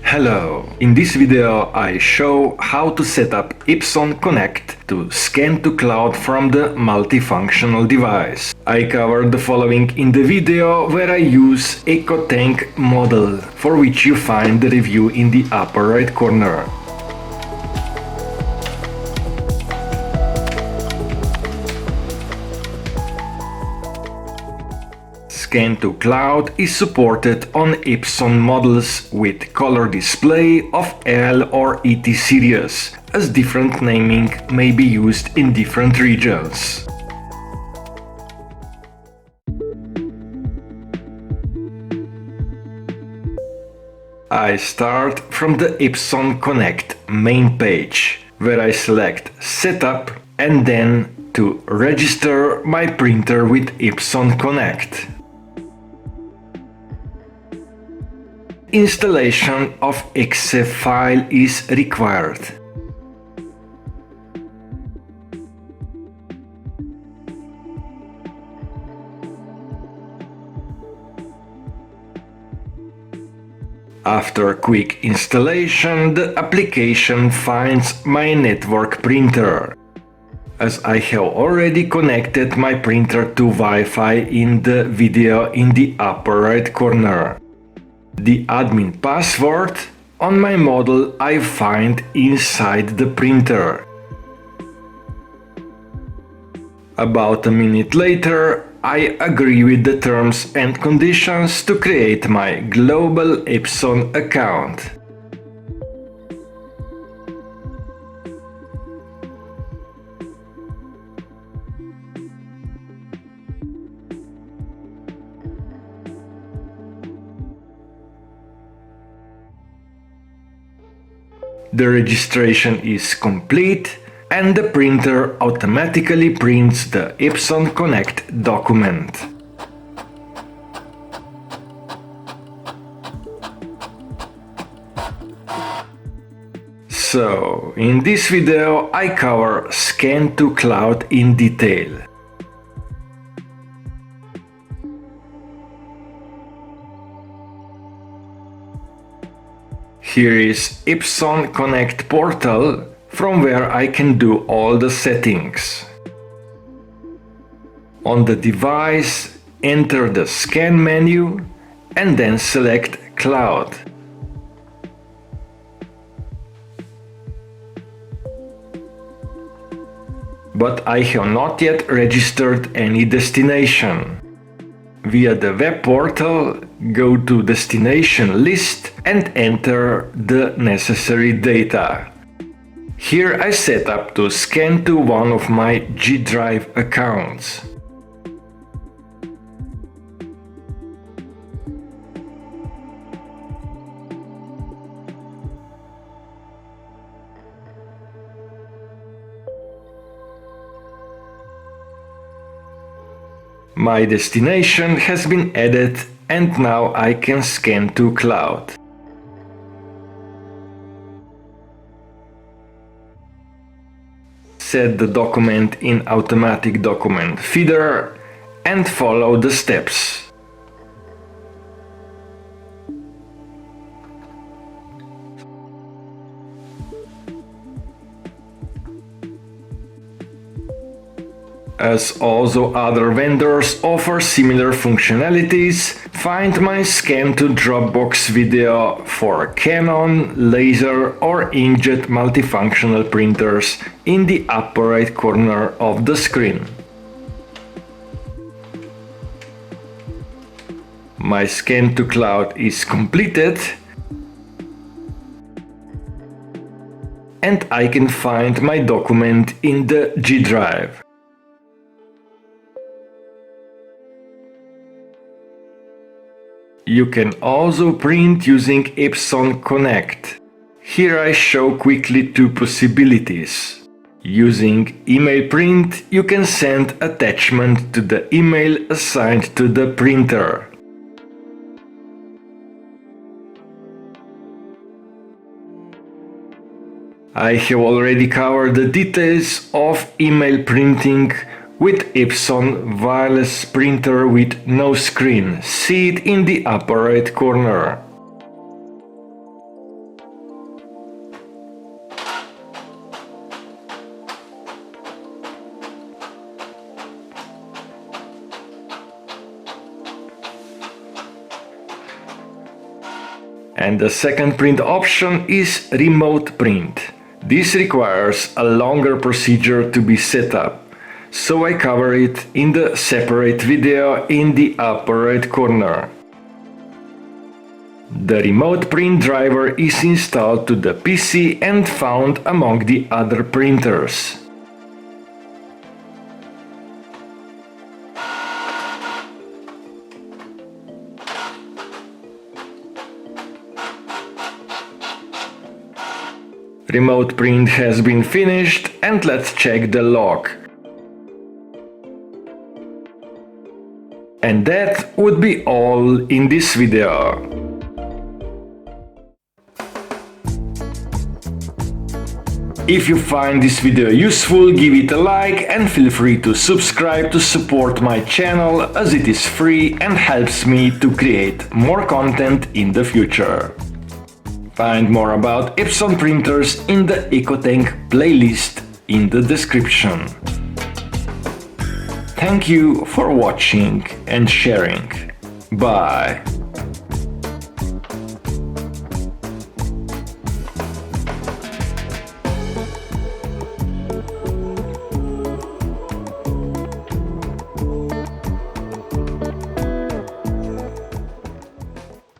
Hello! In this video I show how to set up Epson Connect to scan to cloud from the multifunctional device. I covered the following in the video where I use EcoTank model, for which you find the review in the upper right corner. Scan to Cloud is supported on Epson models with color display of L or ET series, as different naming may be used in different regions. I start from the Epson Connect main page, where I select Setup and then to register my printer with Epson Connect. Installation of exe file is required. After quick installation, the application finds my network printer. As I have already connected my printer to Wi-Fi in the video in the upper right corner. The admin password on my model I find inside the printer. About a minute later, I agree with the terms and conditions to create my global Epson account. The registration is complete and the printer automatically prints the Epson Connect document. So, in this video I cover Scan to Cloud in detail. Here is Epson Connect portal, from where I can do all the settings. On the device, enter the Scan menu and then select Cloud. But I have not yet registered any destination. Via the web portal, go to Destination list and enter the necessary data. Here I set up to scan to one of my GDrive accounts. My destination has been added and now I can scan to cloud. Set the document in automatic document feeder and follow the steps. As also other vendors offer similar functionalities, find my Scan to Dropbox video for Canon, laser or inkjet multifunctional printers in the upper right corner of the screen. My Scan to Cloud is completed and I can find my document in the GDrive. You can also print using Epson Connect. Here I show quickly two possibilities. Using email print, you can send attachment to the email assigned to the printer. I have already covered the details of email printing with Epson wireless printer with no screen. See it in the upper right corner. And the second print option is remote print. This requires a longer procedure to be set up, so I cover it in the separate video in the upper right corner. The remote print driver is installed to the PC and found among the other printers. Remote print has been finished, and let's check the log. And that would be all in this video. If you find this video useful, give it a like and feel free to subscribe to support my channel, as it is free and helps me to create more content in the future. Find more about Epson printers in the EcoTank playlist in the description. Thank you for watching and sharing. Bye.